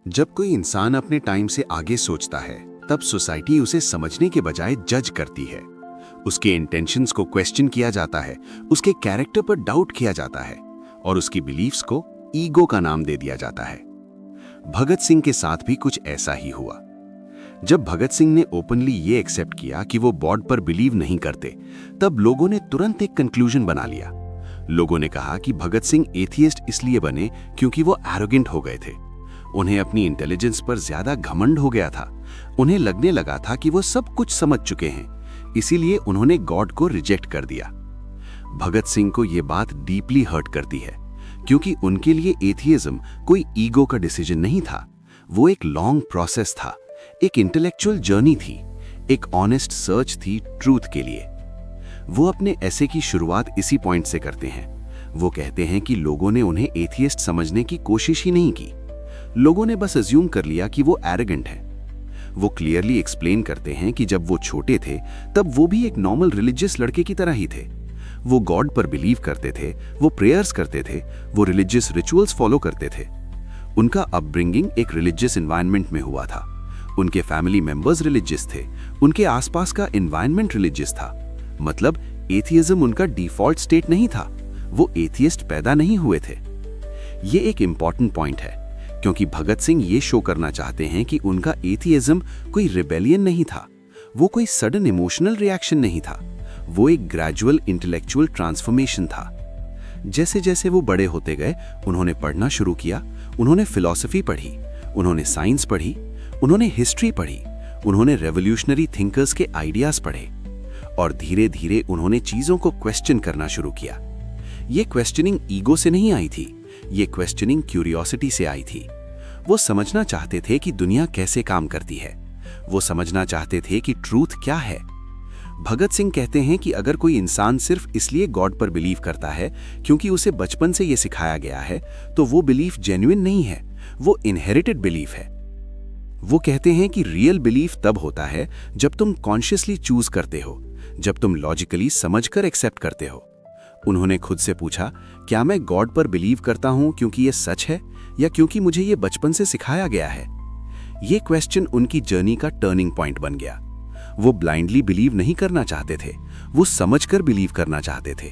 जब कोई इंसान अपने टाइम से आगे सोचता है, तब सोसाइटी उसे समझने के बजाय जज करती है। उसके इंटेंशंस को क्वेश्चन किया जाता है, उसके कैरेक्टर पर डाउट किया जाता है और उसकी बिलीफ्स को ईगो का नाम दे दिया जाता है। भगत सिंह के साथ भी कुछ ऐसा ही हुआ। जब भगत सिंह ने ओपनली ये एक्सेप्ट किया कि वो गॉड पर बिलीव नहीं करते, तब लोगों ने तुरंत एक कंक्लूजन बना लिया। लोगों ने कहा कि भगत सिंह एथियस्ट इसलिए बने क्योंकि वो एरोगेंट हो गए थे। उन्हें अपनी इंटेलिजेंस पर ज्यादा घमंड हो गया था। उन्हें लगने लगा था कि वो सब कुछ समझ चुके हैं, इसीलिए उन्होंने गॉड को रिजेक्ट कर दिया। भगत सिंह को यह बात डीपली हर्ट करती है, क्योंकि उनके लिए एथियज्म कोई ईगो का डिसीजन नहीं था। वो एक लॉन्ग प्रोसेस था, एक इंटेलेक्चुअल जर्नी थी, एक ऑनेस्ट सर्च थी ट्रूथ के लिए। वो अपने ऐसे की शुरुआत इसी पॉइंट से करते हैं। वो कहते हैं कि लोगों ने उन्हें एथियस्ट समझने की कोशिश ही नहीं की। लोगों ने बस अज्यूम कर लिया कि वो एरोगेंट है। वो क्लियरली एक्सप्लेन करते हैं कि जब वो छोटे थे, तब वो भी एक नॉर्मल रिलीजियस लड़के की तरह ही थे। वो गॉड पर बिलीव करते थे, वो प्रेयर्स करते थे, वो रिलीजियस रिचुअल्स फॉलो करते थे। उनका अपब्रिंगिंग एक रिलीजियस एनवायरनमेंट में हुआ था। उनके फैमिली मेंबर्स रिलीजियस थे, उनके आसपास का एनवायरनमेंट रिलीजियस था। मतलब एथियज्म उनका डिफॉल्ट स्टेट नहीं था। वो एथियस्ट पैदा नहीं हुए थे। ये एक इंपॉर्टेंट पॉइंट है, क्योंकि भगत सिंह ये शो करना चाहते हैं कि उनका एथियज्म कोई रिबेलियन नहीं था, वो कोई सडन इमोशनल रिएक्शन नहीं था, वो एक ग्रेजुअल इंटेलेक्चुअल ट्रांसफॉर्मेशन था। जैसे जैसे वो बड़े होते गए, उन्होंने पढ़ना शुरू किया। उन्होंने फिलॉसफी पढ़ी, उन्होंने साइंस पढ़ी, उन्होंने हिस्ट्री पढ़ी, उन्होंने रेवोल्यूशनरी थिंकर्स के आइडियाज पढ़े और धीरे धीरे उन्होंने चीजों को क्वेश्चन करना शुरू किया। ये क्वेश्चनिंग ईगो से नहीं आई थी, ये क्वेश्चनिंग क्यूरियोसिटी से आई थी। वो समझना चाहते थे कि दुनिया कैसे काम करती है। वो समझना चाहते थे कि ट्रूथ क्या है। भगत सिंह कहते हैं कि अगर कोई इंसान सिर्फ इसलिए गॉड पर बिलीव करता है क्योंकि उसे बचपन से यह सिखाया गया है, तो वो बिलीफ जेन्युइन नहीं है, वो इनहेरिटेड बिलीफ है। वो कहते हैं कि रियल बिलीफ तब होता है जब तुम कॉन्शियसली चूज करते हो, जब तुम लॉजिकली समझकर एक्सेप्ट करते हो। उन्होंने खुद से पूछा, क्या मैं गॉड पर बिलीव करता हूं क्योंकि ये सच है या क्योंकि मुझे ये बचपन से सिखाया गया है? ये क्वेश्चन उनकी जर्नी का टर्निंग पॉइंट बन गया। वो ब्लाइंडली बिलीव नहीं करना चाहते थे, वो समझकर बिलीव करना चाहते थे।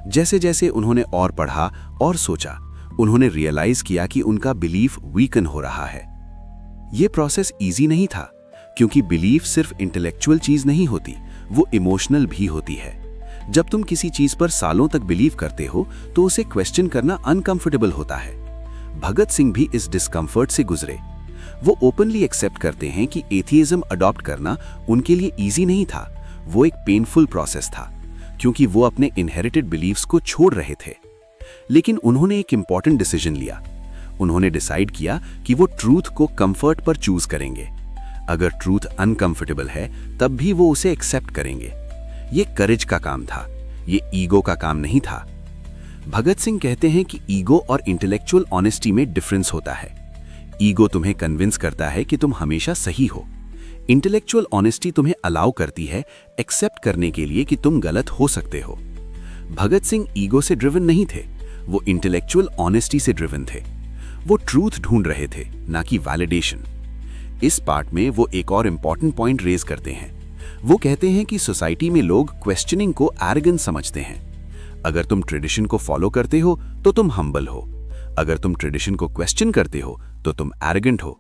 जैसे जैसे उन्होंने और पढ़ा और सोचा, उन्होंने रियलाइज किया कि उनका बिलीफ वीकन हो रहा है। ये प्रोसेस इजी नहीं था, क्योंकि बिलीफ सिर्फ इंटेलेक्चुअल चीज नहीं होती, वो इमोशनल भी होती है। जब तुम किसी चीज पर सालों तक बिलीव करते हो, तो उसे क्वेश्चन करना अनकंफर्टेबल होता है। भगत सिंह भी इस डिस्कंफर्ट से गुजरे। वो ओपनली एक्सेप्ट करते हैं कि एथियज्म अडॉप्ट करना उनके लिए इजी नहीं था, वो एक पेनफुल प्रोसेस था, क्योंकि वो अपने इनहेरिटेड बिलीव्स को छोड़ रहे थे। लेकिन उन्होंने एक इंपॉर्टेंट डिसीजन लिया। उन्होंने डिसाइड किया कि वो ट्रूथ को कंफर्ट पर चूज करेंगे। अगर ट्रूथ अनकंफर्टेबल है, तब भी वो उसे एक्सेप्ट करेंगे। ये करेज का काम था, ये ईगो का काम नहीं था। भगत सिंह कहते हैं कि ईगो और इंटेलेक्चुअल ऑनेस्टी में डिफरेंस होता है। ईगो तुम्हें कन्विंस करता है कि तुम हमेशा सही हो। इंटेलेक्चुअल ऑनेस्टी तुम्हें अलाउ करती है एक्सेप्ट करने के लिए कि तुम गलत हो सकते हो। भगत सिंह ईगो से ड्रिवन नहीं थे, वो इंटेलेक्चुअल ऑनेस्टी से ड्रिवन थे। वो ट्रूथ ढूंढ रहे थे, ना कि वैलिडेशन। इस पार्ट में वो एक और इंपॉर्टेंट पॉइंट रेज करते हैं। वो कहते हैं कि सोसाइटी में लोग क्वेश्चनिंग को एरोगेंस समझते हैं। अगर तुम ट्रेडिशन को फॉलो करते हो तो तुम हम्बल हो, अगर तुम ट्रेडिशन को क्वेश्चन करते हो तो तुम एरोगेंट हो।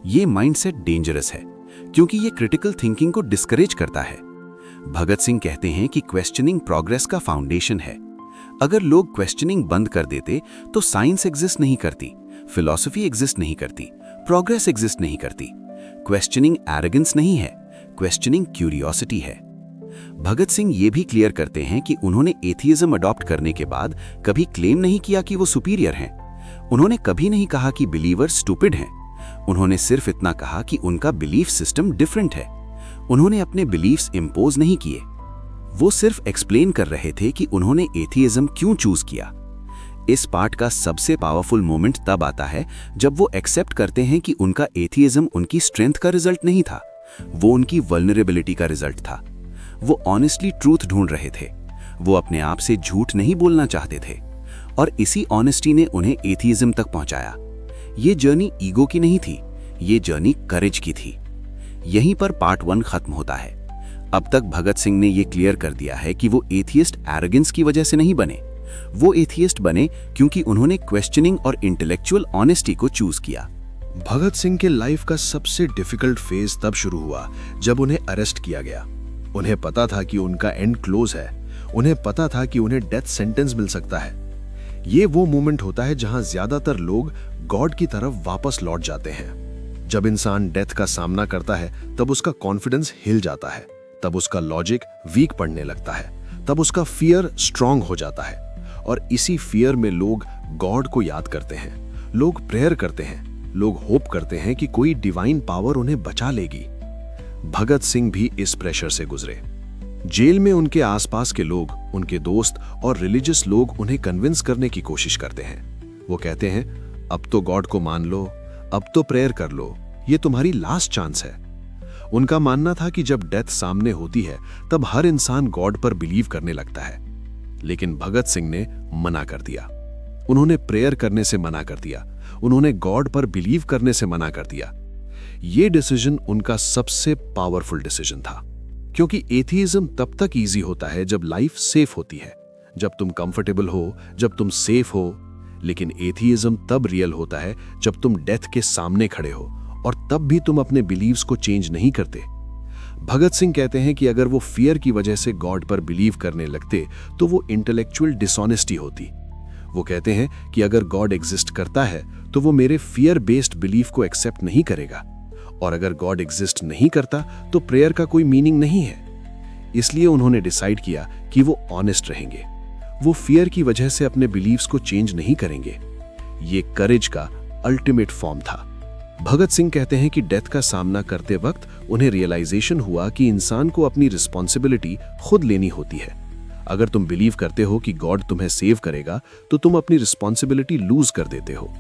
ये माइंडसेट डेंजरस है, क्योंकि ये क्रिटिकल थिंकिंग को डिस्करेज करता है। भगत सिंह कहते हैं कि क्वेश्चनिंग प्रोग्रेस का फाउंडेशन है। अगर लोग क्वेश्चनिंग बंद कर देते तो साइंस एग्जिस्ट नहीं करती, फिलॉसफी एग्जिस्ट नहीं करती, प्रोग्रेस एग्जिस्ट नहीं करती। क्वेश्चनिंग एरोगेंस नहीं है, क्वेश्चनिंग क्यूरियोसिटी है। भगत सिंह ये भी क्लियर करते हैं कि उन्होंने एथियज्म अडॉप्ट करने के बाद कभी क्लेम नहीं किया कि वो सुपीरियर हैं। उन्होंने कभी नहीं कहा कि बिलीवर स्टूपिड हैं। उन्होंने सिर्फ इतना कहा कि उनका बिलीफ सिस्टम डिफरेंट है। उन्होंने अपने बिलीफ्स इंपोज नहीं किए, वो सिर्फ एक्सप्लेन कर रहे थे कि उन्होंने एथियज्म क्यों चूज किया। इस पार्ट का सबसे पावरफुल मोमेंट तब आता है जब वो एक्सेप्ट करते हैं कि उनका एथियज्म उनकी स्ट्रेंथ का रिजल्ट नहीं था, वो उनकी वल्नरेबिलिटी का रिजल्ट था। वो ऑनेस्टली ट्रूथ ढूंढ रहे थे, वो अपने आप से झूठ नहीं बोलना चाहते थे, और इसी ऑनेस्टी ने उन्हें एथियज्म तक पहुंचाया। ये जर्नी ईगो की नहीं थी, ये जर्नी करेज की थी। यहीं पर पार्ट 1 खत्म होता है। अब तक भगत सिंह ने ये क्लियर कर दिया है कि वो एथियस्ट एरोगेंस की वजह से नहीं बने। वो एथियस्ट बने क्योंकि उन्होंने क्वेश्चनिंग और इंटेलेक्चुअल ऑनेस्टी को चूज किया। भगत सिंह के लाइफ का सबसे डिफिकल्ट फेज तब शुरू हुआ जब उन्हें अरेस्ट किया गया। उन्हें पता था कि उनका एंड क्लोज है, उन्हें पता था कि उन्हें डेथ सेंटेंस मिल सकता है। ये वो मोमेंट होता है जहां ज्यादातर लोग गॉड की तरफ वापस लौट जाते हैं। जब इंसान डेथ का सामना करता है तब उसका कॉन्फिडेंस हिल जाता है, तब उसका लॉजिक वीक पड़ने लगता है, तब उसका फियर स्ट्रांग हो जाता है। और इसी फियर में लोग गॉड को याद करते हैं, लोग प्रेयर करते हैं, लोग होप करते हैं कि कोई डिवाइन पावर उन्हें बचा लेगी। भगत सिंह भी इस प्रेशर से गुजरे। जेल में उनके आसपास के लोग, उनके दोस्त और रिलीजियस लोग उन्हें कन्विंस करने की कोशिश करते हैं। वो कहते हैं, अब तो गॉड को मान लो, अब तो प्रेयर कर लो, ये तुम्हारी लास्ट चांस है। उनका मानना था कि जब डेथ सामने होती है तब हर इंसान गॉड पर बिलीव करने लगता है। लेकिन भगत सिंह ने मना कर दिया। उन्होंने प्रेयर करने से मना कर दिया, उन्होंने गॉड पर बिलीव करने से मना कर दिया। ये डिसीजन उनका सबसे पावरफुल डिसीजन था, क्योंकि एथियज्म तब तक इजी होता है जब लाइफ सेफ होती है, जब तुम कंफर्टेबल हो, जब तुम सेफ हो। लेकिन एथियज्म तब रियल होता है जब तुम डेथ के सामने खड़े हो और तब भी तुम अपने बिलीव्स को चेंज नहीं करते। भगत सिंह कहते हैं कि अगर वो फियर की वजह से गॉड पर बिलीव करने लगते तो वो इंटेलेक्चुअल डिसऑनेस्टी होती। वो कहते हैं कि अगर गॉड एग्जिस्ट करता है तो वो मेरे फियर बेस्ड बिलीफ को एक्सेप्ट नहीं करेगा, और अगर गॉड एग्जिस्ट नहीं करता तो प्रेयर का कोई मीनिंग नहीं है। इसलिए उन्होंने डिसाइड किया कि वो ऑनेस्ट रहेंगे, वो फियर की वजह से अपने बिलीव्स को चेंज नहीं करेंगे। ये करेज का अल्टीमेट फॉर्म था। भगत सिंह कहते हैं कि डेथ का सामना करते वक्त उन्हें रियलाइजेशन हुआ कि इंसान को अपनी रिस्पॉन्सिबिलिटी खुद लेनी होती है। अगर तुम बिलीव करते हो कि गॉड तुम्हें सेव करेगा तो तुम अपनी रिस्पॉन्सिबिलिटी लूज कर देते हो।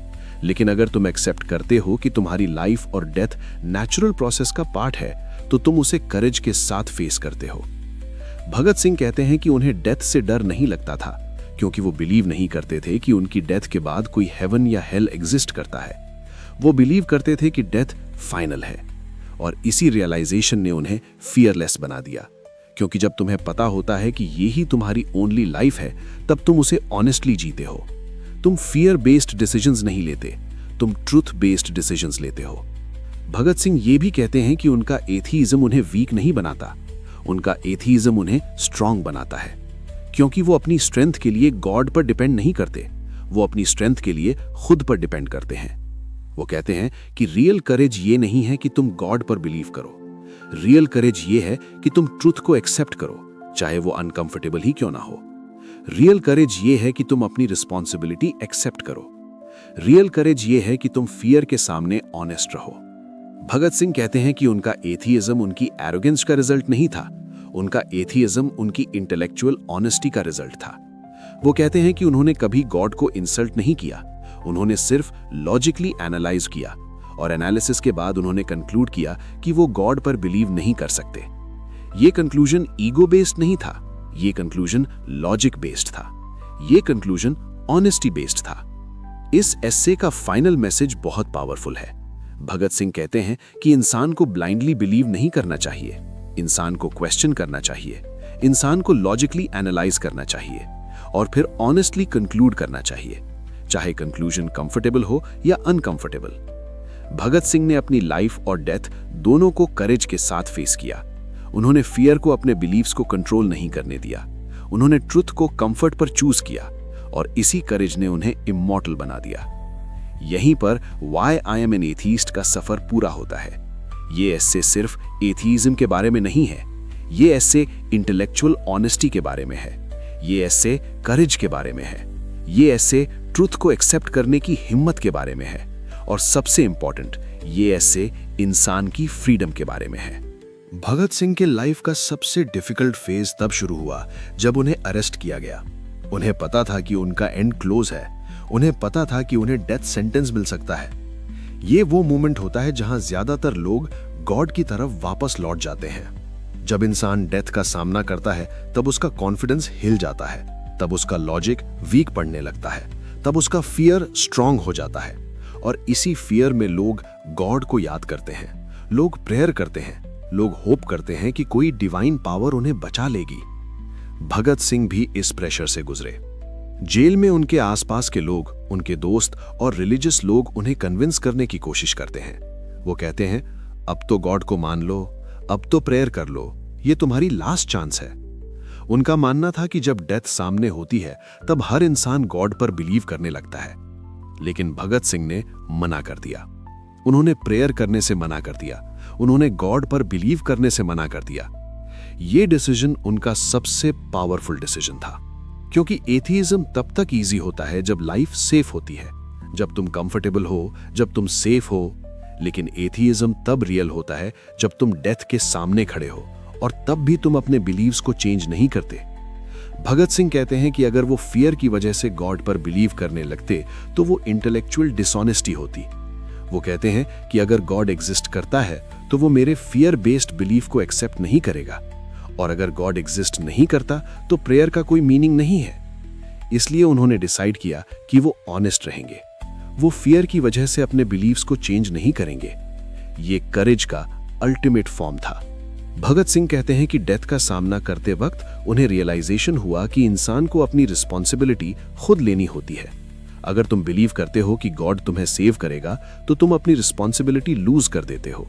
लेकिन अगर तुम एक्सेप्ट करते हो कि तुम्हारी लाइफ और डेथ नेचुरल प्रोसेस का पार्ट है तो तुम उसे करेज के साथ फेस करते हो। भगत सिंह कहते हैं कि उन्हें डेथ से डर नहीं लगता था, क्योंकि वो बिलीव नहीं करते थे कि उनकी डेथ के बाद कोई हेवन या हेल एग्जिस्ट करता है। वो बिलीव करते थे कि डेथ फाइनल है, और इसी रियलाइजेशन ने उन्हें फियरलेस बना दिया। क्योंकि जब तुम्हें पता होता है कि यही तुम्हारी ओनली लाइफ है तब तुम उसे ऑनेस्टली जीते हो। तुम फियर बेस्ड डिसीजंस नहीं लेते, तुम ट्रूथ बेस्ड डिसीजंस लेते हो। भगत सिंह ये भी कहते हैं कि उनका एथियज्म उन्हें वीक नहीं बनाता, उनका एथियज्म उन्हें स्ट्रांग बनाता है। क्योंकि वो अपनी स्ट्रेंथ के लिए गॉड पर डिपेंड नहीं करते, वो अपनी स्ट्रेंथ के लिए खुद पर डिपेंड करते हैं। वो कहते हैं कि रियल करेज ये नहीं है कि तुम गॉड पर बिलीव करो, रियल करेज ये है कि तुम ट्रूथ को एक्सेप्ट करो, चाहे वो अनकंफर्टेबल ही क्यों ना हो। रियल करेज ये है कि तुम अपनी रिस्पॉन्सिबिलिटी एक्सेप्ट करो। रियल करेज ये है कि तुम फियर के सामने ऑनेस्ट रहो। भगत सिंह कहते हैं कि उनका एथियज्म उनकी एरोगेंस का रिजल्ट नहीं था, उनका एथियज्म उनकी इंटेलेक्चुअल ऑनेस्टी का रिजल्ट था। वो कहते हैं कि उन्होंने कभी गॉड को इंसल्ट नहीं किया, उन्होंने सिर्फ लॉजिकली एनालाइज किया, और एनालिसिस के बाद उन्होंने कंक्लूड किया कि वो गॉड पर बिलीव नहीं कर सकते। ये कंक्लूजन ईगो बेस्ड नहीं था, ये कंक्लूजन लॉजिक बेस्ड था, ये कंक्लूजन ऑनेस्टी बेस्ड था। इस एस्से का फाइनल मैसेज बहुत पावरफुल है। भगत सिंह कहते हैं कि इंसान को ब्लाइंडली बिलीव नहीं करना चाहिए, इंसान को क्वेश्चन करना चाहिए, इंसान को लॉजिकली एनालाइज करना चाहिए, और फिर ऑनेस्टली कंक्लूड करना चाहिए, चाहे कंक्लूजन कंफर्टेबल हो या अनकंफर्टेबल। भगत सिंह ने अपनी लाइफ और डेथ दोनों को करेज के साथ फेस किया। उन्होंने फियर को अपने बिलीव्स को कंट्रोल नहीं करने दिया, उन्होंने ट्रुथ को कंफर्ट पर चूज किया, और इसी करेज ने उन्हें इमॉर्टल बना दिया। यहीं पर why I am N atheist का सफर पूरा होता है। ये एस्से सिर्फ एथीज्म के बारे में नहीं है, ये एस्से इंटेलेक्चुअल ऑनेस्टी के बारे में है, ये एस्से करेज के बारे में है, ये एस्से ट्रुथ को एक्सेप्ट करने की हिम्मत के बारे में है, और सबसे इंपॉर्टेंट ये एस्से इंसान की फ्रीडम के बारे में है। भगत सिंह के लाइफ का सबसे डिफिकल्ट फेज तब शुरू हुआ जब उन्हें अरेस्ट किया गया। उन्हें पता था कि उनका एंड क्लोज है, उन्हें पता था कि उन्हें डेथ सेंटेंस मिल सकता है। ये वो मोमेंट होता है जहां ज्यादातर लोग गॉड की तरफ वापस लौट जाते हैं। जब इंसान डेथ का सामना करता है तब उसका कॉन्फिडेंस हिल जाता है, तब उसका लॉजिक वीक पड़ने लगता है, तब उसका फियर स्ट्रांग हो जाता है, और इसी फियर में लोग गॉड को याद करते हैं, लोग प्रेयर करते हैं, लोग होप करते हैं कि कोई डिवाइन पावर उन्हें बचा लेगी। भगत सिंह भी इस प्रेशर से गुजरे। जेल में उनके आसपास के लोग, उनके दोस्त और रिलीजियस लोग उन्हें कन्विंस करने की कोशिश करते हैं। वो कहते हैं, अब तो गॉड को मान लो, अब तो प्रेयर कर लो, ये तुम्हारी लास्ट चांस है। उनका मानना था कि जब डेथ सामने होती है तब हर इंसान गॉड पर बिलीव करने लगता है। लेकिन भगत सिंह ने मना कर दिया। उन्होंने प्रेयर करने से मना कर दिया, उन्होंने गॉड पर बिलीव करने से मना कर दिया। ये डिसीजन उनका सबसे पावरफुल डिसीजन था, क्योंकि एथीइज्म तब तक इजी होता है जब लाइफ सेफ होती है, जब तुम कंफर्टेबल हो, जब तुम सेफ हो। लेकिन एथीइज्म तब रियल होता है जब तुम डेथ के सामने खड़े हो और तब भी तुम अपने बिलीव्स को चेंज नहीं करते। भगत सिंह कहते हैं कि अगर वो फियर की वजह से गॉड पर बिलीव करने लगते तो वो इंटेलेक्चुअल डिसऑनेस्टी होती। वो कहते हैं कि अगर गॉड एग्जिस्ट करता है तो वो मेरे फियर बेस्ड बिलीफ को एक्सेप्ट नहीं करेगा, और अगर गॉड एग्जिस्ट नहीं करता तो प्रेयर का कोई मीनिंग नहीं है। इसलिए उन्होंने डिसाइड किया कि वो ऑनेस्ट रहेंगे, वो फियर की वजह से अपने बिलीव्स को चेंज नहीं करेंगे। ये करेज का अल्टीमेट फॉर्म था। भगत सिंह कहते हैं कि डेथ का सामना करते वक्त उन्हें रियलाइजेशन हुआ कि इंसान को अपनी रिस्पॉन्सिबिलिटी खुद लेनी होती है। अगर तुम बिलीव करते हो कि गॉड तुम्हें सेव करेगा तो तुम अपनी रिस्पॉन्सिबिलिटी लूज कर देते हो।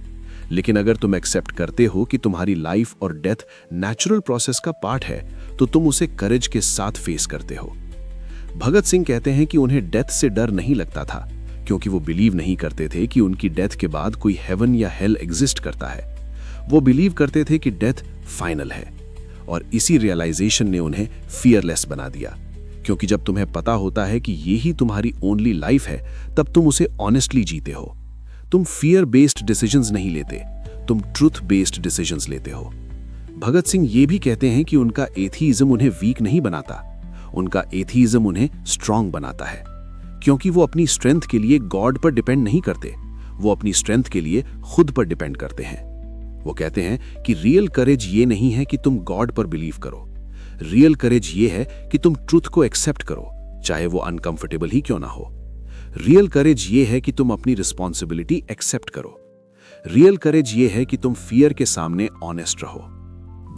लेकिन अगर तुम एक्सेप्ट करते हो कि तुम्हारी लाइफ और डेथ नेचुरल प्रोसेस का पार्ट है तो तुम उसे करेज के साथ फेस करते हो। भगत सिंह कहते हैं कि उन्हें डेथ से डर नहीं लगता था, क्योंकि वो बिलीव नहीं करते थे कि उनकी डेथ के बाद कोई हेवन या हेल एग्जिस्ट करता है। वो बिलीव करते थे कि डेथ फाइनल है, और इसी रियलाइजेशन ने उन्हें फियरलेस बना दिया। क्योंकि जब तुम्हें पता होता है कि ये ही तुम्हारी ओनली लाइफ है, तब तुम उसे ऑनेस्टली जीते हो। तुम फियर बेस्ड डिसीजंस नहीं लेते, तुम ट्रुथ बेस्ड डिसीजंस लेते हो। भगत सिंह ये भी कहते हैं कि उनका एथीइज्म उन्हें वीक नहीं बनाता, उनका एथीइज्म उन्हें स्ट्रांग बनाता है। क्योंकि वो अपनी स्ट्रेंथ के लिए गॉड पर डिपेंड नहीं करते, वो अपनी स्ट्रेंथ के लिए खुद पर डिपेंड करते हैं। वो कहते हैं कि रियल करेज ये नहीं है कि तुम गॉड पर बिलीव करो, रियल करेज ये है कि तुम ट्रुथ को एक्सेप्ट करो, चाहे वो अनकंफर्टेबल ही क्यों ना हो। रियल करेज ये है कि तुम अपनी रिस्पॉन्सिबिलिटी एक्सेप्ट करो। रियल करेज ये है कि तुम फियर के सामने ऑनेस्ट रहो।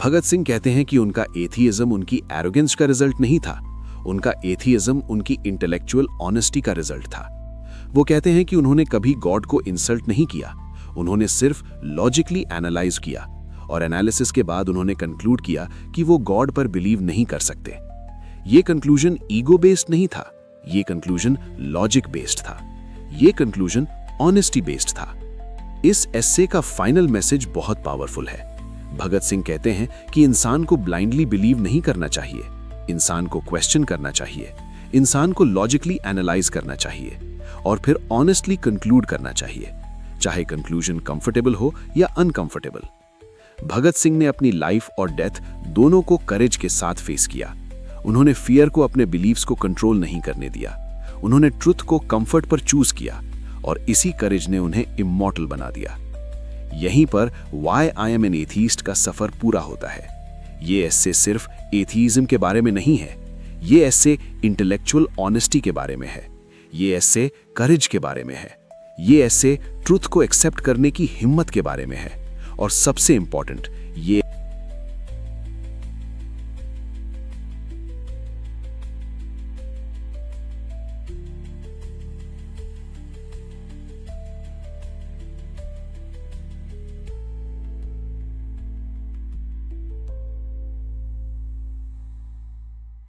भगत सिंह कहते हैं कि उनका एथीइज्म उनकी एरोगेंस का रिजल्ट नहीं था, उनका एथीइज्म उनकी इंटेलेक्चुअल ऑनेस्टी का रिजल्ट था। वो कहते हैं कि उन्होंने कभी गॉड को इंसल्ट नहीं किया, उन्होंने सिर्फ लॉजिकली एनालाइज किया, और एनालिसिस के बाद उन्होंने कंक्लूड किया कि वो गॉड पर बिलीव नहीं कर सकते। ये कंक्लूजन ईगो बेस्ड नहीं था, ये कंक्लूजन लॉजिक बेस्ड था, ये कंक्लूजन ऑनेस्टी बेस्ड था। इस एस्से का फाइनल मैसेज बहुत पावरफुल है। भगत सिंह कहते हैं कि इंसान को ब्लाइंडली बिलीव नहीं करना चाहिए, इंसान को क्वेश्चन करना चाहिए, इंसान को लॉजिकली एनालाइज करना चाहिए, और फिर ऑनेस्टली कंक्लूड करना चाहिए, चाहे कंक्लूजन कंफर्टेबल हो या अनकंफर्टेबल। भगत सिंह ने अपनी लाइफ और डेथ दोनों को करेज के साथ फेस किया। उन्होंने फियर को अपने बिलीव्स को कंट्रोल नहीं करने दिया, उन्होंने ट्रुथ को कंफर्ट पर चूज किया, और इसी करेज ने उन्हें इमॉर्टल बना दिया। यहीं पर why I am N atheist का सफर पूरा होता है। ये एस्से सिर्फ एथीइज्म के बारे में नहीं है, ये एस्से इंटेलेक्चुअल ऑनेस्टी के बारे में है, ये एस्से करेज के बारे में है, ये एस्से ट्रुथ को एक्सेप्ट करने की हिम्मत के बारे में है, और सबसे इंपॉर्टेंट, ये